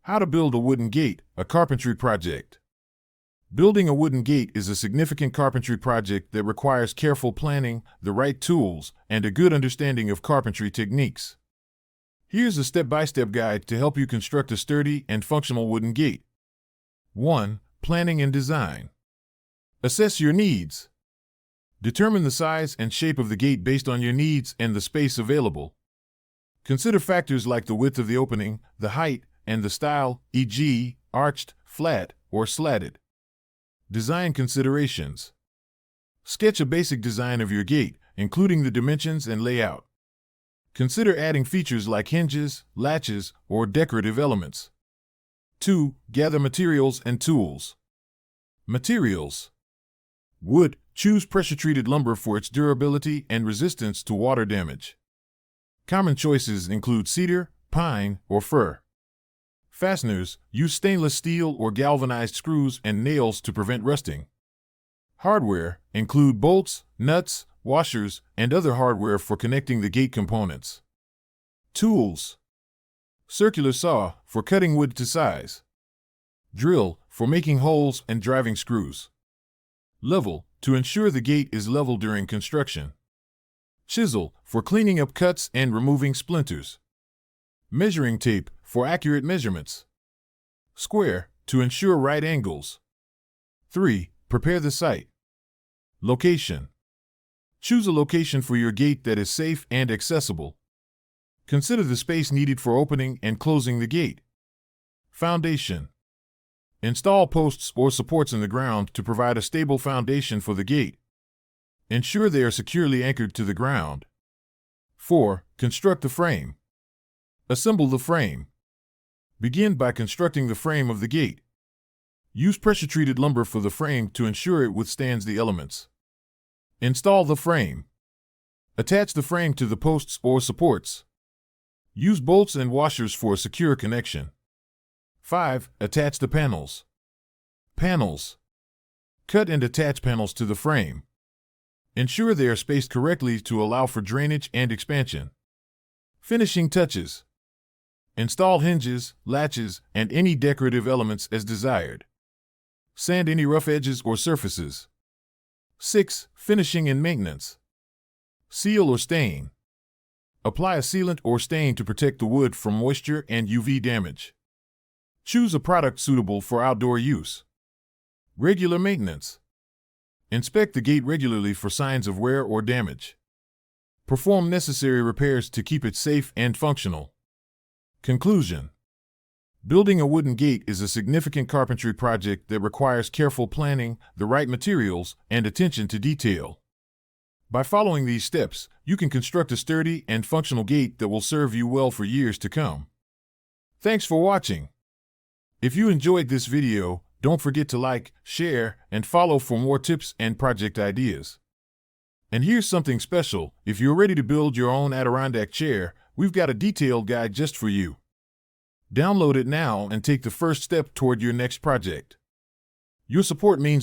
How to build a wooden gate, a carpentry project. Building a wooden gate is a significant carpentry project that requires careful planning, the right tools, and a good understanding of carpentry techniques. Here's a step-by-step guide to help you construct a sturdy and functional wooden gate. 1. Planning and design. Assess your needs. Determine the size and shape of the gate based on your needs and the space available. Consider factors like the width of the opening, the height, and the style, e.g., arched, flat, or slatted. Design considerations. Sketch a basic design of your gate, including the dimensions and layout. Consider adding features like hinges, latches, or decorative elements. 2. Gather materials and tools. Materials. Wood. Choose pressure-treated lumber for its durability and resistance to water damage. Common choices include cedar, pine, or fir. Fasteners. Use stainless steel or galvanized screws and nails to prevent rusting. Hardware. Include bolts, nuts, washers, and other hardware for connecting the gate components. Tools. Circular saw, for cutting wood to size. Drill, for making holes and driving screws. Level, to ensure the gate is level during construction. Chisel, for cleaning up cuts and removing splinters. Measuring tape, for accurate measurements. Square, to ensure right angles. 3. Prepare the site. Location. Choose a location for your gate that is safe and accessible. Consider the space needed for opening and closing the gate. Foundation. Install posts or supports in the ground to provide a stable foundation for the gate. Ensure they are securely anchored to the ground. 4. Construct the frame. Assemble the frame. Begin by constructing the frame of the gate. Use pressure-treated lumber for the frame to ensure it withstands the elements. Install the frame. Attach the frame to the posts or supports. Use bolts and washers for a secure connection. 5. Attach the panels. Panels. Cut and attach panels to the frame. Ensure they are spaced correctly to allow for drainage and expansion. Finishing touches. Install hinges, latches, and any decorative elements as desired. Sand any rough edges or surfaces. 6. Finishing and maintenance. Seal or stain. Apply a sealant or stain to protect the wood from moisture and UV damage. Choose a product suitable for outdoor use. Regular maintenance. Inspect the gate regularly for signs of wear or damage. Perform necessary repairs to keep it safe and functional. Conclusion. Building a wooden gate is a significant carpentry project that requires careful planning, the right materials, and attention to detail. By following these steps, you can construct a sturdy and functional gate that will serve you well for years to come. Thanks for watching. If you enjoyed this video, don't forget to like, share, and follow for more tips and project ideas. And here's something special. If you're ready to build your own Adirondack chair, we've got a detailed guide just for you. Download it now and take the first step toward your next project. Your support means